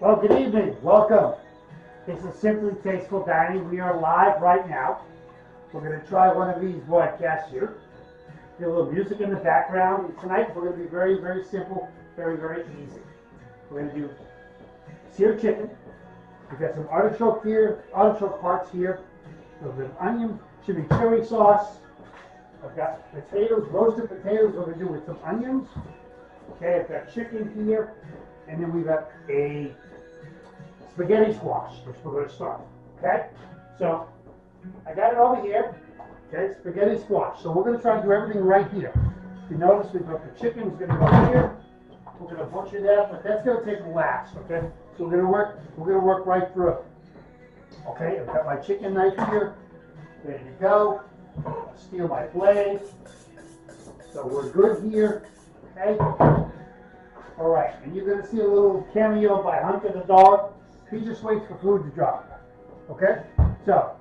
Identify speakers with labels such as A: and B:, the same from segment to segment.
A: Well, good evening. Welcome. This is Simply Tasteful Dining. We are live right now. We're going to try one of these broadcasts here. Get a little music in the background. And tonight we're going to be very, very simple, very, very easy. We're going to do seared chicken. We've got some artichoke here, artichoke parts here. A little bit of onion, chimichurri sauce. I've got potatoes, roasted potatoes. We're going to do with some onions. Okay, I've got chicken here, and then we've got a spaghetti squash, which we're going to start. Okay, so I got it over here. Okay, spaghetti squash. So we're going to try to do everything right here. If you notice, we've got the chicken is going to go here. We're going to butcher that, but that's going to take last. Okay, so we're going to work right through. Okay, I've got my chicken knife here, ready to go. I'll steal my blade. So we're good here. Okay. All right, and you're going to see a little cameo by Hunter the dog. He just waits for food to drop. Okay? So,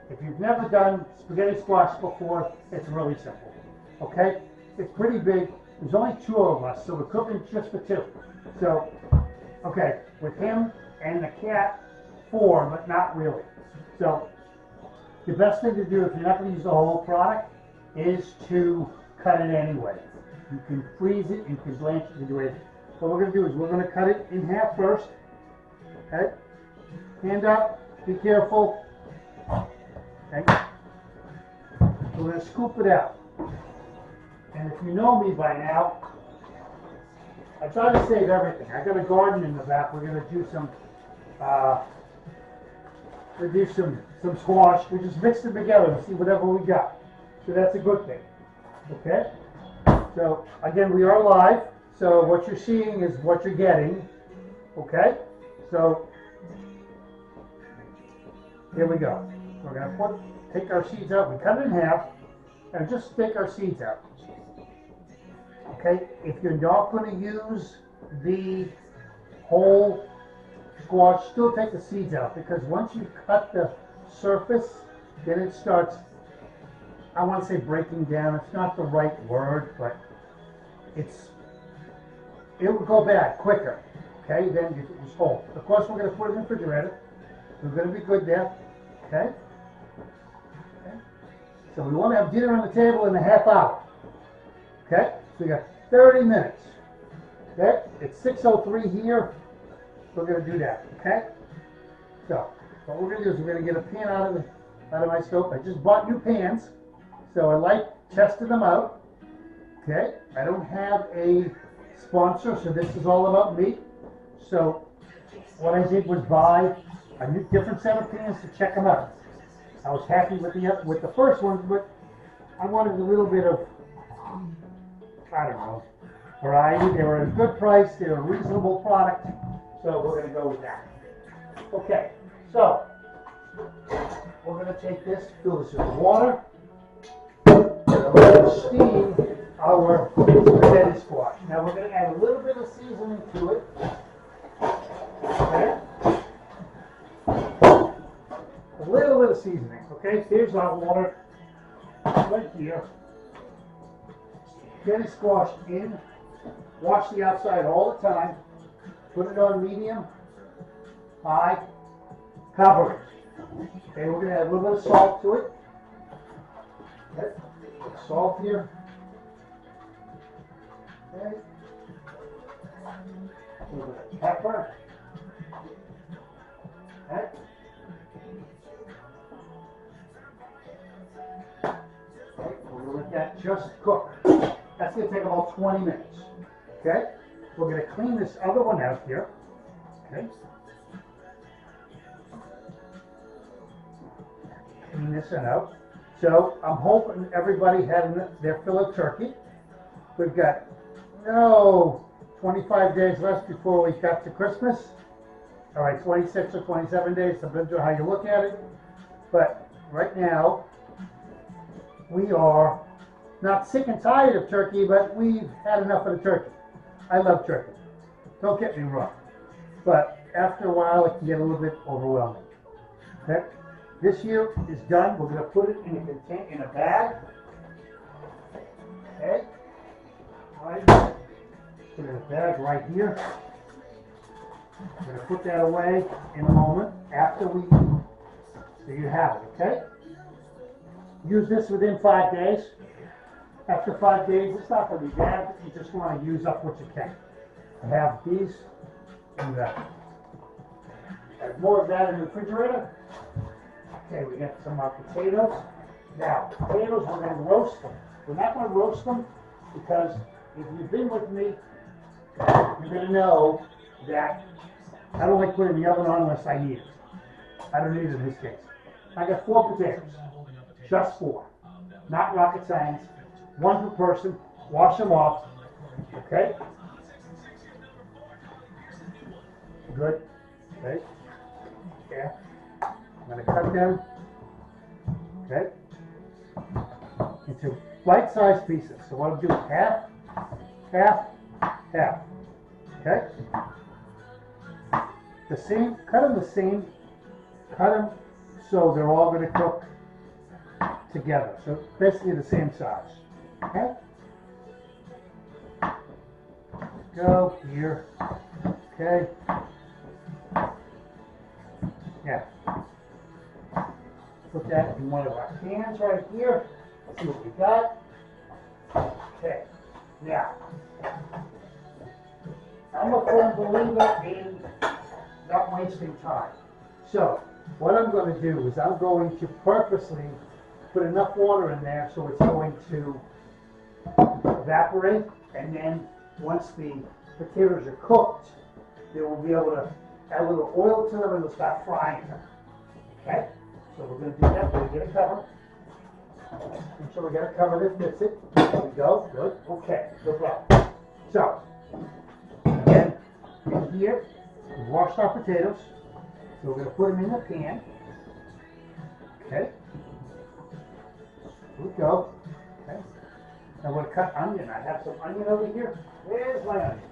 A: if you've never done spaghetti squash before, it's really simple. Okay? It's pretty big. There's only 2 of us, so we're cooking just for 2. So, okay, with him and the cat, 4, but not really. So, the best thing to do if you're not going to use the whole product is to cut it anyway. You can freeze it, you can blanch it, you can do anything. What we're going to do is we're going to cut it in half first. Okay? Hand up, be careful. Okay? We're going to scoop it out. And if you know me by now, I try to save everything. I got a garden in the back. We're going to do some squash. We just mix them together and see whatever we got. So that's a good thing. Okay? So again, we are live. So what you're seeing is what you're getting. Okay? So here we go. We're going to take our seeds out. We cut it in half and just take our seeds out. Okay? If you're not going to use the whole squash, still take the seeds out, because once you cut the surface, then it starts, I want to say breaking down. It's not the right word, but it will go bad quicker, okay, than if it was whole. Of course, we're going to put it in the refrigerator. We're going to be good there, okay? So we want to have dinner on the table in a half hour, okay? So we got 30 minutes, okay? It's 6:03 here. We're going to do that, okay? So what we're going to do is we're going to get a pan out of my stove. I just bought new pans, so I like testing them out. Okay, I don't have a sponsor, so this is all about me. So what I did was buy a new different set of pans to check them out. I was happy with the first one, but I wanted a little bit of, I don't know, variety. They were at a good price. They were a reasonable product, so we're going to go with that. Okay, so we're going to take this, fill this with water, and we're going to steam our spaghetti squash. Now we're going to add a little bit of seasoning to it. Okay? A little bit of seasoning. Okay? Here's our water right here. Spaghetti squash in. Wash the outside all the time. Put it on medium, high, cover it. Okay, we're going to add a little bit of salt to it. Okay? Salt here. Okay. A little bit of pepper. Okay. Okay. We're going to let that just cook. That's going to take about 20 minutes. Okay. We're going to clean this other one out here. Okay. Clean this one out. So I'm hoping everybody had their fill of turkey. We've got 25 days left before we got to Christmas. All right, 26 or 27 days, depends on how you look at it. But right now, we are not sick and tired of turkey, but we've had enough of the turkey. I love turkey. Don't get me wrong. But after a while, it can get a little bit overwhelming. Okay? This here is done. We're going to put it in a bag. Okay? All right. Put it in a bag right here. I'm going to put that away in a moment after we eat. So you have it, okay? Use this within 5 days. After 5 days, it's not going to be bad. You just want to use up what you can. I have these and that. I have more of that in the refrigerator. Okay, we got some potatoes. Now, potatoes, we're going to roast them. We're not going to roast them because if you've been with me, you're going to know that I don't like putting the oven on unless I need it. I don't need it in this case. I got 4 potatoes, just 4. Not rocket science. 1 per person. Wash them off. Okay? Good. Okay. Yeah. I'm going to cut them. Okay? Into bite-sized pieces. So what I'll do is half, half, half. Okay? The same, cut them the same, cut them so they're all going to cook together. So basically the same size. Okay? Go here. Okay? Yeah. Put that in one of our cans right here. See what we got. Okay. Now, I'm a firm believer in not wasting time. So, what I'm going to do is I'm going to purposely put enough water in there so it's going to evaporate, and then once the potatoes are cooked, they will be able to add a little oil to them and they'll start frying them. Okay? So we're going to do that. We're going to get it covered. Make sure we get it covered. That's it. There we go. Good. Okay. No problem. So, again, in here, we washed our potatoes. So we're going to put them in the pan. Okay. Here we go. Okay. Now we're going to cut onion. I have some onion over here. Where's my onion?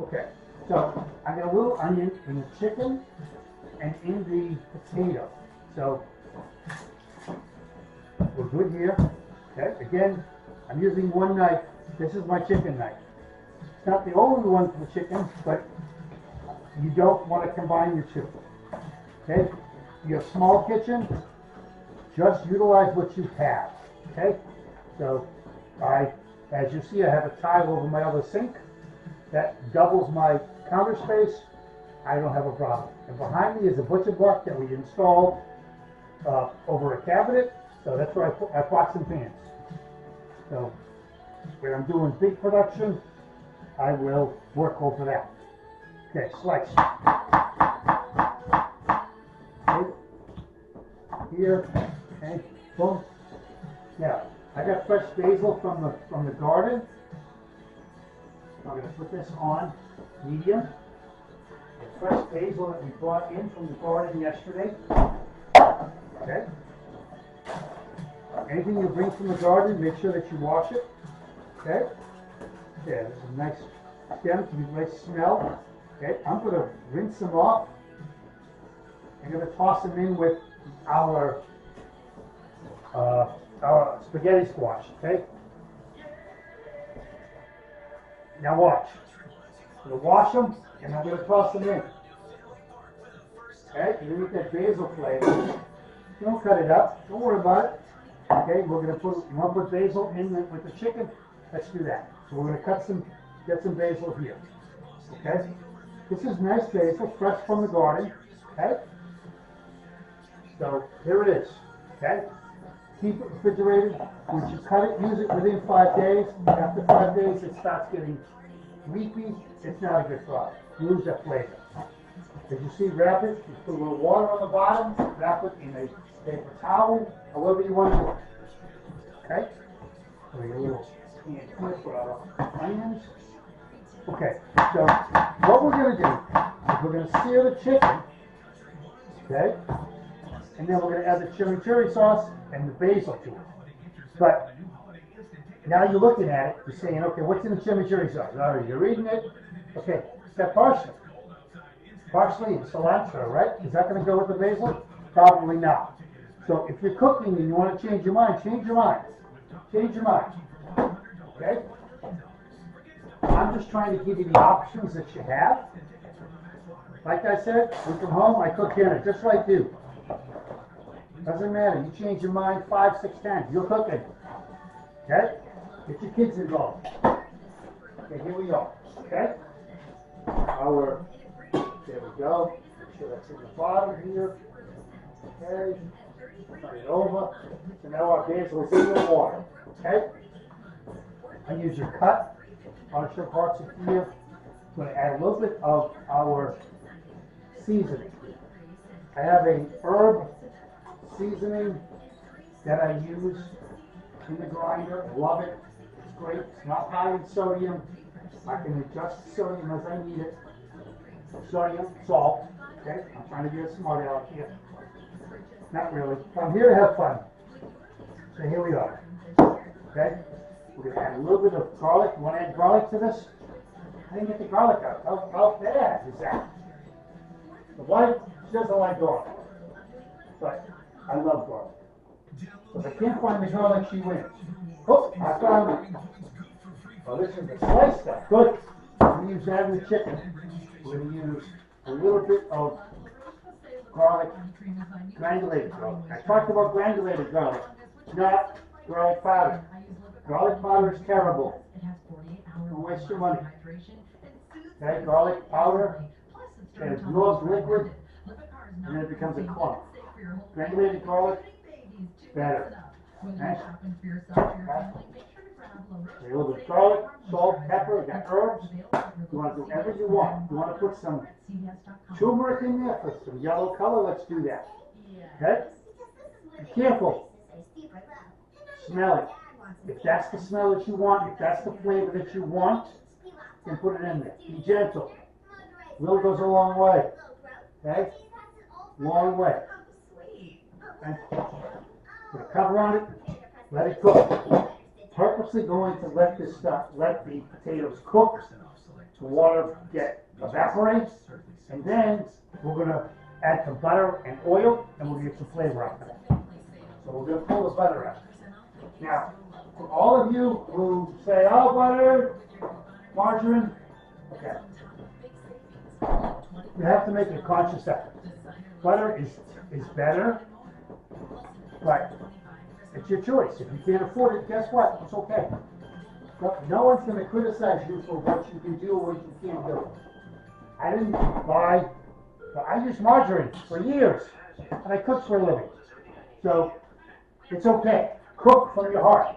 A: Okay. So I got a little onion in the chicken and in the potato. So we're good here. Okay. Again, I'm using 1 knife. This is my chicken knife. It's not the only one for the chicken, but you don't want to combine your two. Okay. Your small kitchen, just utilize what you have. Okay. So as you see, I have a tile over my other sink that doubles my counter space. I don't have a problem. And behind me is a butcher block that we installed over a cabinet. So that's where I put my pots and pans. So when I'm doing big production, I will work over that. Okay, slice. Okay. Here, okay, boom. Now, I got fresh basil from the garden. I'm going to put this on medium. The fresh basil that we brought in from the garden yesterday. Okay. Anything you bring from the garden, make sure that you wash it. Okay. Yeah, there's a nice stem to be nice smell. Okay. I'm going to rinse them off. I'm going to toss them in with our spaghetti squash. Okay. Now watch. I'm going to wash them and I'm going to toss them in. Okay, you get that basil flavor. Don't cut it up. Don't worry about it. Okay, we're going to put, you want to put basil in with the chicken? Let's do that. So we're going to get some basil here. Okay, this is nice basil, fresh from the garden. Okay, so here it is. Okay, keep it refrigerated. Once you cut it, use it within 5 days. After 5 days, it starts getting leafy. It's not a good product. Lose that flavor. As you see, wrap it. You put a little water on the bottom. Wrap it in a paper towel, however you want to do it. Okay? So your little can here for our onions. Okay, so what we're going to do is we're going to sear the chicken. Okay? And then we're going to add the chimichurri sauce and the basil to it. But now you're looking at it, you're saying, okay, what's in the chimichurri sauce? All right, you're reading it. Okay, it's got parsley. Parsley and cilantro, right? Is that going to go with the basil? Probably not. So if you're cooking and you want to change your mind, change your mind. Change your mind. Okay? I'm just trying to give you the options that you have. Like I said, we come home, I cook dinner, just like you. Doesn't matter, you change your mind 5, 6 times, you're cooking. Okay? Get your kids involved. Okay, here we are. Okay? There we go. Make sure that's in the bottom here. Okay? Turn it over. So now our basil is in the water. Okay? I use your cut. Artichoke hearts are here. I'm going to add a little bit of our seasoning. I have a herb seasoning that I use in the grinder. I love it. It's great. It's not high in sodium. I can adjust the sodium as I need it. Sodium, salt. Okay? I'm trying to be a smart aleck here. Not really. But I'm here to have fun. So here we are. Okay? We're going to add a little bit of garlic. You want to add garlic to this? I didn't get the garlic out. How bad is that? The wife, she doesn't like garlic. But I love garlic. So if I can't find the garlic, she wins. Oh, I found it. Oh, this is the sliced stuff. Good. We're going to use that in the chicken. We're going to use a little bit of garlic, granulated garlic. I talked about granulated garlic, not garlic powder. Garlic powder is terrible. Don't waste your money. Okay, garlic powder, it absorbs liquid, and then it becomes a clump. Granulated garlic, better. Okay? A little bit of garlic, salt, pepper, you got herbs. You want to do whatever you want. You want to put some turmeric in there for some yellow color, let's do that. Okay? Be careful. Smell it. If that's the smell that you want, if that's the flavor that you want, then put it in there. Be gentle. Little goes a long way. Okay? Long way. Okay? Put a cover on it. Let it cook. Purposely going to let the potatoes cook. The water evaporates. And then we're going to add some butter and oil, and we'll get some flavor out of it. So we're going to pull the butter out. Now, for all of you who say, oh, butter, margarine, okay. You have to make a conscious effort. Butter is better, but it's your choice. If you can't afford it, guess what? It's okay. No one's going to criticize you for what you can do or what you can't do. I didn't buy, but I used margarine for years, and I cooked for a living. So, it's okay. Cook from your heart.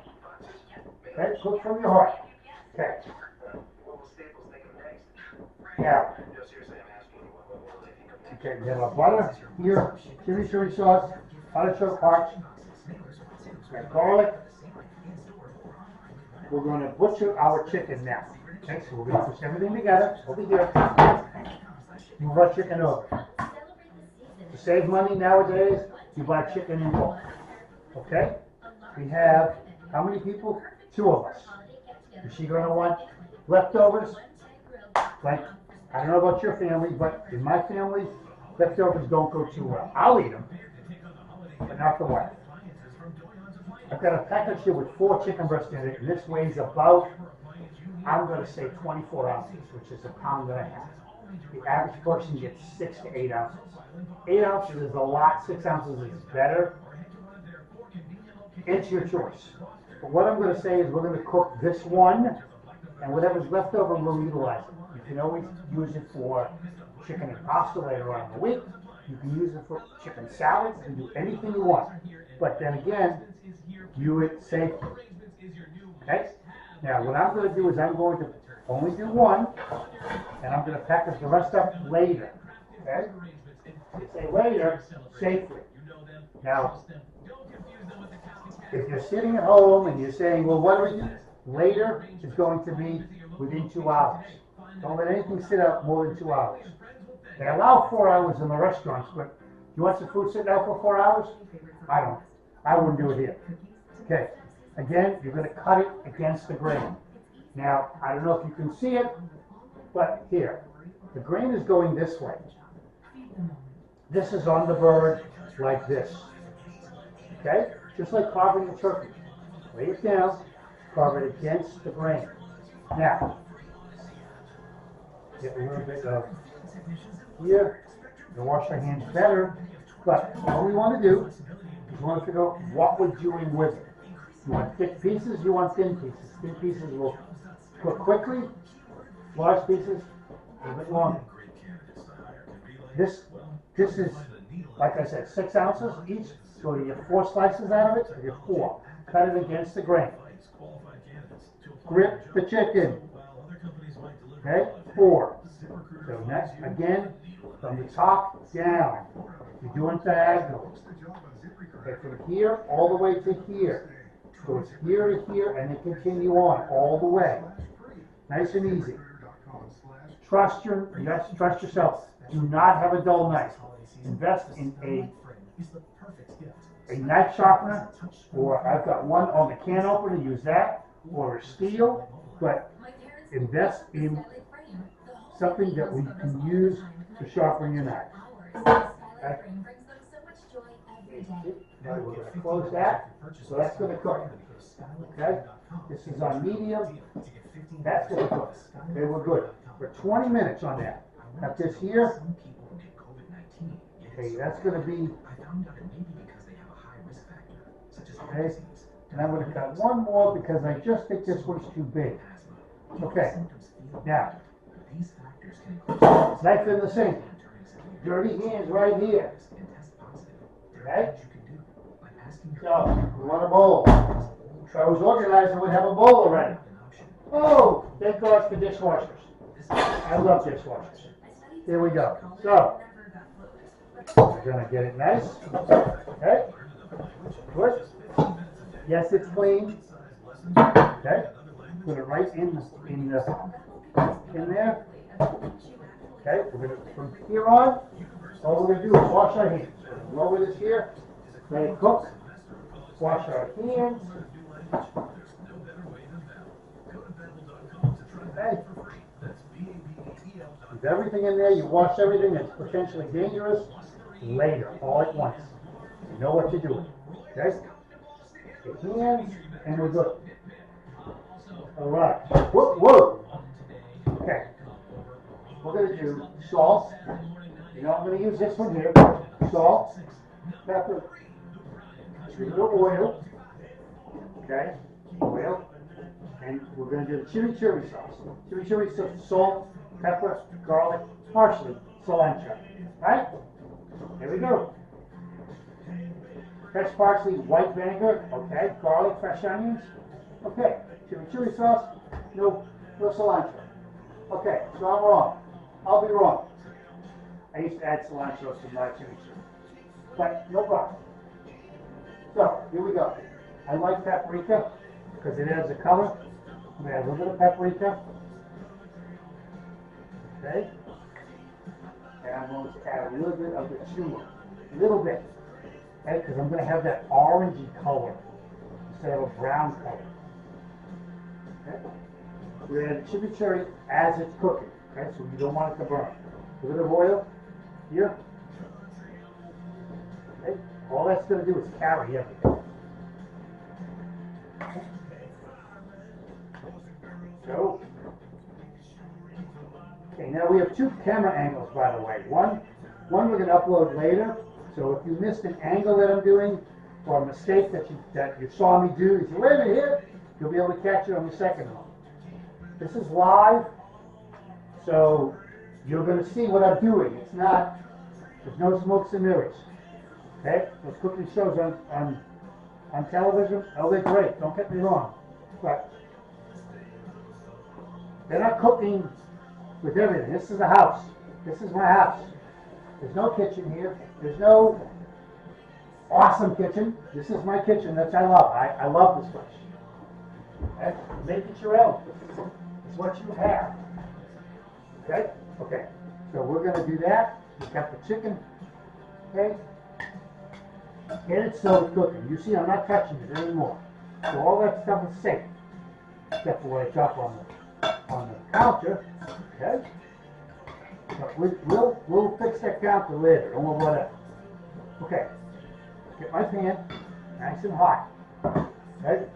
A: Okay, cook from your heart. Okay. Now, okay, we have our butter here, chimichurri sauce, artichoke hearts, garlic. We're going to butcher our chicken now. Okay, so we're going to push everything together over here. Move our chicken over. To save money nowadays, you buy chicken in bulk. Okay? We have, how many people? 2 of us. Is she going to want leftovers? Like, I don't know about your family, but in my family, leftovers don't go too well. I'll eat them, but not the wife. I've got a package here with 4 chicken breasts in it, and this weighs about, I'm going to say 24 ounces, which is a pound and a half. The average person gets 6 to 8 ounces. 8 ounces is a lot, 6 ounces is better. It's your choice. But what I'm going to say is we're going to cook this one, and whatever's left over, we'll utilize it. You can always use it for chicken and pasta later on in the week. You can use it for chicken salads and do anything you want. But then again, do it safely. Okay? Now, what I'm going to do is I'm going to only do one, and I'm going to package the rest up later. Okay? You say later, safely. Now, if you're sitting at home and you're saying, well, what do we do? Later is going to be within 2 hours. Don't let anything sit out more than 2 hours. They allow 4 hours in the restaurants, but you want some food sitting out for 4 hours? I don't. I wouldn't do it here. Okay. Again, you're going to cut it against the grain. Now, I don't know if you can see it, but here. The grain is going this way. This is on the bird like this. Okay? Just like carving a turkey. Lay it down, carve it against the grain. Now, get a little bit of here. You wash our hands better, but all we want to do is we want to figure out what we're doing with it. You want thick pieces, you want thin pieces. Thin pieces will cook quickly, large pieces a little bit longer. This is, like I said, 6 ounces each, so you get 4 slices out of it, you get 4. Cut it against the grain. Grip the chicken. Okay, 4. So next, again, from the top down. You're doing diagonals. Okay, from here all the way to here. So it's here to here and then continue on all the way. Nice and easy. Trust yourself. Do not have a dull knife. Invest in a knife sharpener, or I've got one on the can opener, use that, or a steel, but invest in something that we can use to sharpen your knife. Okay. Now we're going to close that, so that's going to cook. Okay, this is on medium, that's going to cook. Okay, we're good. For 20 minutes on that. Got this here. Okay, that's going to be. Okay, and I'm going to cut one more because I just think this one's too big. Okay, now, knife in the sink. Dirty hands right here. Okay? So, we want a bowl. If I was organized, I would have a bowl already. Oh, thank God for dishwashers. I love dishwashers. Here we go. So, we're going to get it nice. Okay? Good. Yes, it's clean. Okay? Put it right in there. Okay? We're going to, from here on, all we're going to do is wash our hands. Lower this here. Let it cook. Wash our hands. Okay. With everything in there, you wash everything that's potentially dangerous later, all at once. You know what you're doing. Okay? Your hands, and we're good. Alright. Whoa, whoa. Okay. We're going to do salt. You know, I'm going to use this one here. Salt, pepper, a little oil. Okay? Oil. And we're going to do the chimichurri sauce. Chimichurri sauce, salt, pepper, garlic, parsley, cilantro. Right? Here we go. Fresh parsley, white vinegar. Okay. Garlic, fresh onions. Okay. Chimichurri sauce, no cilantro. Okay. So I'm wrong. I'll be wrong. I used to add cilantro to my chimichurri. But no problem. So, here we go. I like paprika because it adds a color. I'm going to add a little bit of paprika. Okay. And I'm going to add a little bit of the turmeric. A little bit. Okay, because I'm going to have that orangey color instead of a brown color. Okay. We're going to add the chimichurri as it's cooking. Okay, so you don't want it to burn. A little bit of oil here. Okay. All that's going to do is carry everything. So, okay, now we have 2 camera angles, by the way. One we're going to upload later. So if you missed an angle that I'm doing, or a mistake that you saw me do, you say, wait a minute here, you'll be able to catch it on the second one. This is live, so you're going to see what I'm doing. It's not, there's no smokes and mirrors. Okay? Those cooking shows on television, oh, they're great, don't get me wrong. But they're not cooking with everything. This is a house. This is my house. There's no kitchen here. There's no awesome kitchen. This is my kitchen that I love. I love this place. Okay? Make it your own. It's what you have. Okay? Okay. So we're going to do that. We got the chicken. Okay? Get it so it's cooking. You see, I'm not touching it anymore. So all that stuff is safe. Except for what I drop on the counter. Okay? But we'll fix that counter later. Don't worry about that. Okay. Get my pan nice and hot. Okay?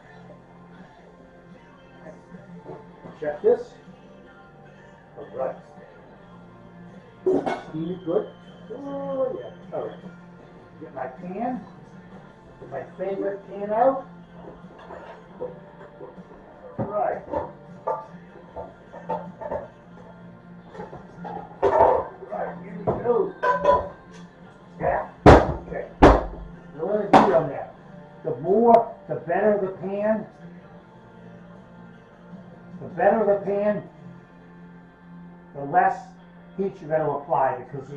A: Check this. Alright. Steam it good. Oh yeah. All right. Get my pan. Get my favorite pan out. All right. Alright, here we go. Yeah. Okay. So what do I do on that? The more, the better the pan. The better the pan, the less heat you're going to apply because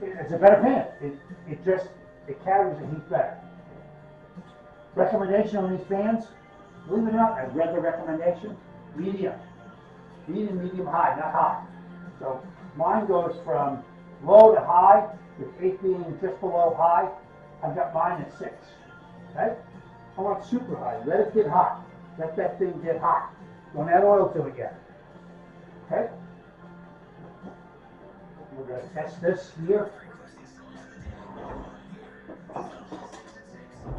A: it's a better pan. It carries the heat better. Recommendation on these pans, believe it or not, I read the recommendation, medium. Medium high, not high. So mine goes from low to high, with 8 being just below high. I've got mine at 6. Okay? I want super high. Let it get hot. Let that thing get hot. Don't add oil to it yet. Okay? We're going to test this here.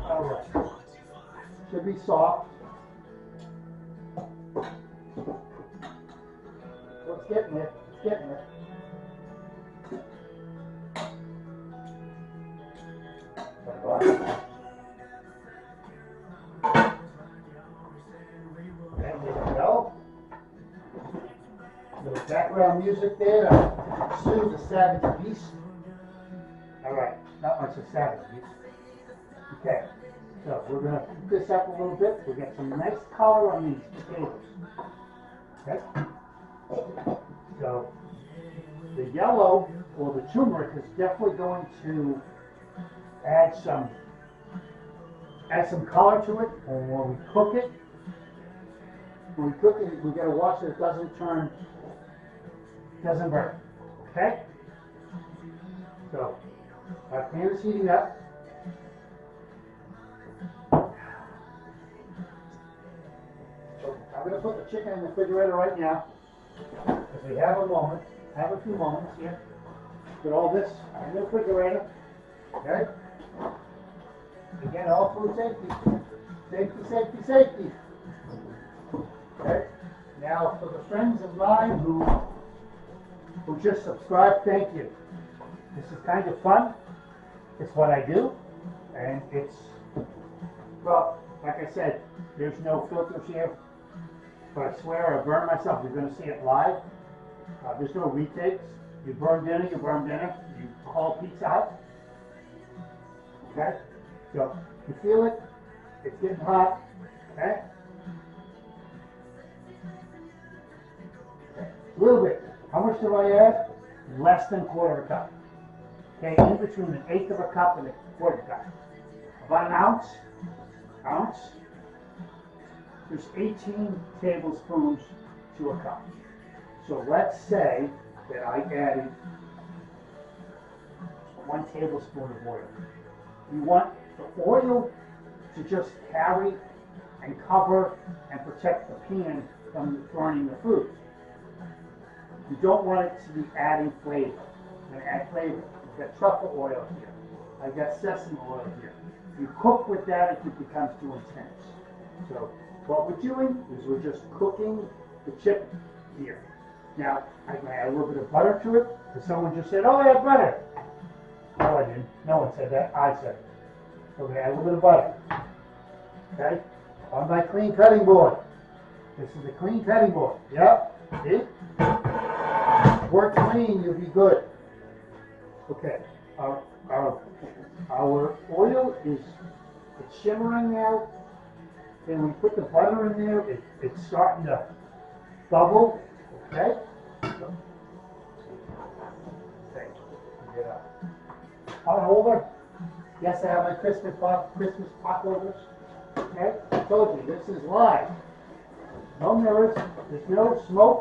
A: Alright. Should be soft. Well, it's getting it. It's getting it. There we go. Little background music there to soothe the savage beast. Alright, not much of savage beast. Okay, so we're going to cook this up a little bit. We'll get some nice color on these potatoes. Okay? So, the yellow or the turmeric is definitely going to add some color to it. And when we cook it, we gotta watch that it doesn't burn. Okay? So, our pan is heating up. So, I'm gonna put the chicken in the refrigerator right now. Because we have a few moments here. Put all this in the refrigerator. Okay? Again, all food safety. Safety, safety, safety. Okay? Now, for the friends of mine who just subscribed, thank you. This is kind of fun. It's what I do. And it's, well, like I said, there's no filters here. But I swear I burn myself. You're going to see it live. There's no retakes. You burn dinner, you burn dinner. You call Pizza Hut. Okay? So, you feel it. It's getting hot. Okay? A little bit. How much do I add? Less than a quarter of a cup. Okay? In between an eighth of a cup and a quarter of a cup. About an ounce. There's 18 tablespoons to a cup. So let's say that I added 1 tablespoon of oil. You want the oil to just carry and cover and protect the pan from burning the food. You don't want it to be adding flavor. I'm going to add flavor. I've got truffle oil here. I've got sesame oil here. You cook with that, it becomes too intense. So what we're doing is we're just cooking the chicken here. Now, I'm going to add a little bit of butter to it, because someone just said, oh, add butter. No, I didn't. No one said that. I said it. So we're going to add a little bit of butter. Okay? On my clean cutting board. This is a clean cutting board. Yep. See? Work clean, you'll be good. Okay. Our oil is shimmering now. And we put the butter in there. It's starting to bubble. Okay? Okay. Get up. Hot holder. Yes, I have my Christmas pot holders. Okay? I told you, this is live. No mirrors. There's no smoke.